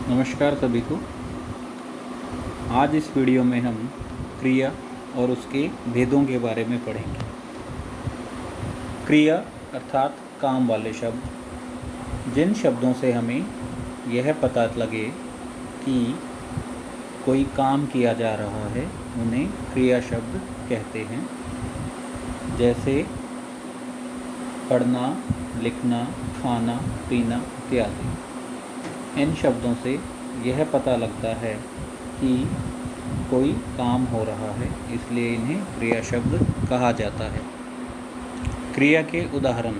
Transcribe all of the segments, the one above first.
नमस्कार सभी को। आज इस वीडियो में हम क्रिया और उसके भेदों के बारे में पढ़ेंगे। क्रिया अर्थात काम वाले शब्द, जिन शब्दों से हमें यह पता लगे कि कोई काम किया जा रहा है, उन्हें क्रिया शब्द कहते हैं। जैसे पढ़ना, लिखना, खाना, पीना इत्यादि। इन शब्दों से यह पता लगता है कि कोई काम हो रहा है, इसलिए इन्हें क्रिया शब्द कहा जाता है। क्रिया के उदाहरण: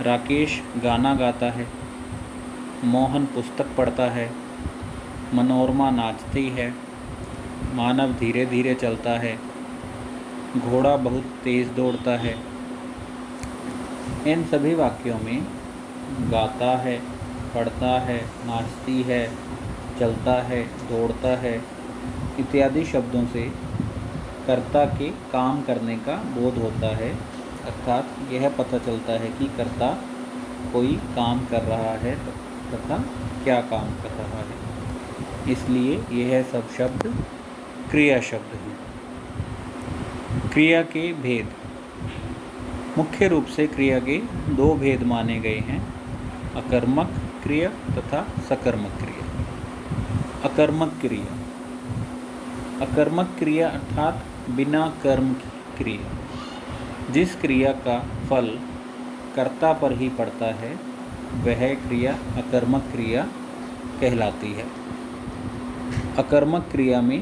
राकेश गाना गाता है, मोहन पुस्तक पढ़ता है, मनोरमा नाचती है, मानव धीरे धीरे चलता है, घोड़ा बहुत तेज़ दौड़ता है। इन सभी वाक्यों में गाता है, पढ़ता है, नाचती है, चलता है, दौड़ता है इत्यादि शब्दों से कर्ता के काम करने का बोध होता है, अर्थात यह पता चलता है कि कर्ता कोई काम कर रहा है तथा क्या काम कर रहा है, इसलिए यह सब शब्द क्रिया शब्द हैं। क्रिया के भेद: मुख्य रूप से क्रिया के दो भेद माने गए हैं: अकर्मक क्रिया तथा सकर्मक क्रिया। अकर्मक क्रिया: अकर्मक क्रिया अर्थात बिना कर्म की क्रिया, जिस क्रिया का फल कर्ता पर ही पड़ता है, वह क्रिया अकर्मक क्रिया कहलाती है। अकर्मक क्रिया में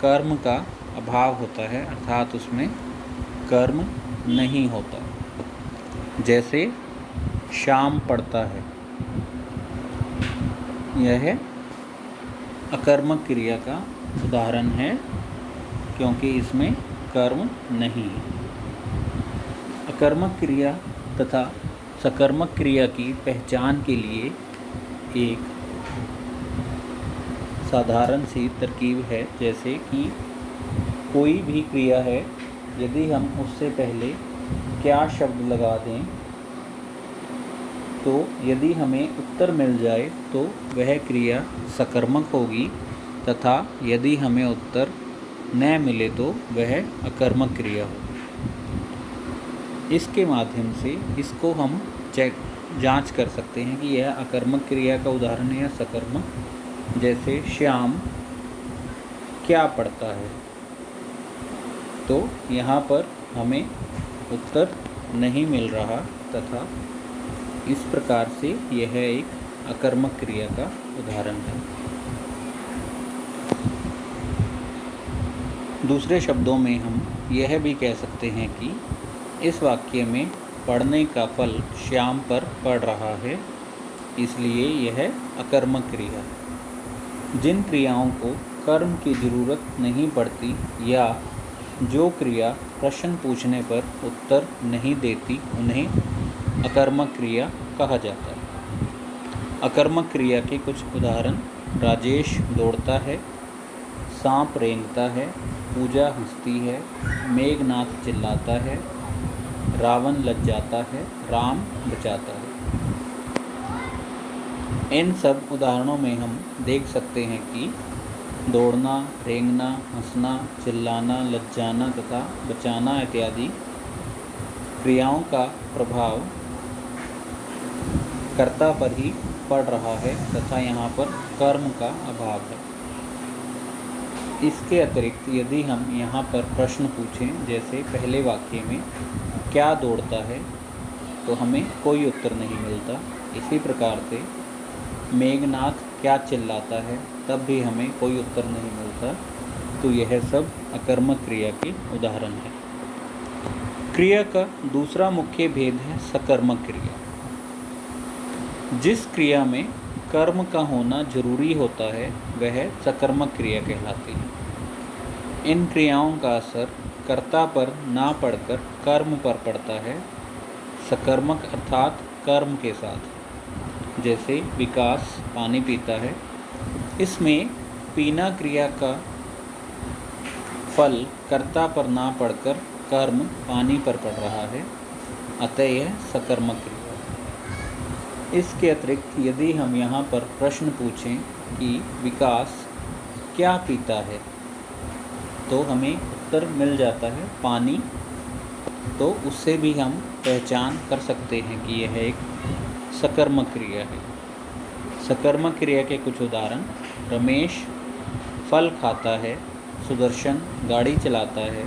कर्म का अभाव होता है, अर्थात उसमें कर्म नहीं होता। जैसे श्याम पढ़ता है, यह अकर्मक क्रिया का उदाहरण है, क्योंकि इसमें कर्म नहीं है। अकर्मक क्रिया तथा सकर्मक क्रिया की पहचान के लिए एक साधारण सी तरकीब है। जैसे कि कोई भी क्रिया है, यदि हम उससे पहले क्या शब्द लगा दें, तो यदि हमें उत्तर मिल जाए तो वह क्रिया सकर्मक होगी, तथा यदि हमें उत्तर न मिले तो वह अकर्मक क्रिया होगी। इसके माध्यम से इसको हम जांच कर सकते हैं कि यह अकर्मक क्रिया का उदाहरण है या सकर्मक। जैसे श्याम क्या पढ़ता है, तो यहाँ पर हमें उत्तर नहीं मिल रहा, तथा इस प्रकार से यह एक अकर्मक क्रिया का उदाहरण है। दूसरे शब्दों में हम यह भी कह सकते हैं कि इस वाक्य में पढ़ने का फल श्याम पर पड़ रहा है, इसलिए यह अकर्मक क्रिया है। जिन क्रियाओं को कर्म की ज़रूरत नहीं पड़ती या जो क्रिया प्रश्न पूछने पर उत्तर नहीं देती, उन्हें अकर्मक क्रिया कहा जाता है। अकर्मक क्रिया के कुछ उदाहरण: राजेश दौड़ता है, सांप रेंगता है, पूजा हंसती है, मेघनाथ चिल्लाता है, रावण लज्जाता है, राम बचाता है। इन सब उदाहरणों में हम देख सकते हैं कि दौड़ना, रेंगना, हंसना, चिल्लाना, लज्जाना तथा बचाना इत्यादि क्रियाओं का प्रभाव कर्ता पर ही पड़ रहा है, तथा यहाँ पर कर्म का अभाव है। इसके अतिरिक्त यदि हम यहाँ पर प्रश्न पूछें, जैसे पहले वाक्य में क्या दौड़ता है, तो हमें कोई उत्तर नहीं मिलता। इसी प्रकार से मेघनाथ क्या चिल्लाता है, तब भी हमें कोई उत्तर नहीं मिलता। तो यह सब अकर्मक क्रिया के उदाहरण है। क्रिया का दूसरा मुख्य भेद है सकर्मक क्रिया। जिस क्रिया में कर्म का होना जरूरी होता है, वह सकर्मक क्रिया कहलाती है। इन क्रियाओं का असर कर्ता पर ना पड़कर कर्म पर पड़ता है, सकर्मक अर्थात कर्म के साथ। जैसे विकास पानी पीता है, इसमें पीना क्रिया का फल कर्ता पर ना पड़कर कर्म पानी पर पड़ रहा है, अतः यह सकर्मक क्रिया है। इसके अतिरिक्त यदि हम यहाँ पर प्रश्न पूछें कि विकास क्या पीता है, तो हमें उत्तर मिल जाता है पानी। तो उससे भी हम पहचान कर सकते हैं कि यह एक सकर्मक क्रिया है। सकर्मक क्रिया के कुछ उदाहरण: रमेश फल खाता है, सुदर्शन गाड़ी चलाता है,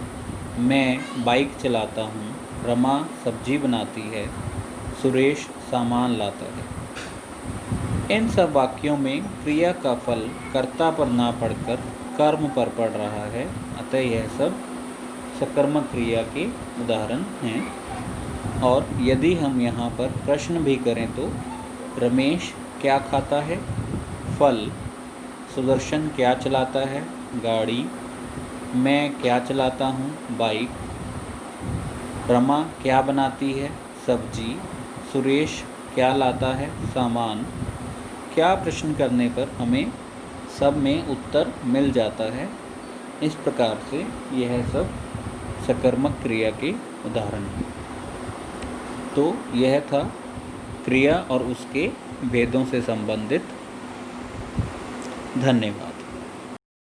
मैं बाइक चलाता हूँ, रमा सब्जी बनाती है, सुरेश सामान लाता है। इन सब वाक्यों में क्रिया का फल कर्ता पर ना पड़कर कर्म पर पड़ रहा है, अतः यह सब सकर्मक क्रिया के उदाहरण हैं। और यदि हम यहाँ पर प्रश्न भी करें तो रमेश क्या खाता है, फल, सुदर्शन क्या चलाता है, गाड़ी, मैं क्या चलाता हूँ, बाइक, रमा क्या बनाती है, सब्जी, सुरेश क्या लाता है, सामान, क्या प्रश्न करने पर हमें सब में उत्तर मिल जाता है। इस प्रकार से यह सब सकर्मक क्रिया के उदाहरण हैं। तो यह था क्रिया और उसके भेदों से संबंधित। धन्यवाद।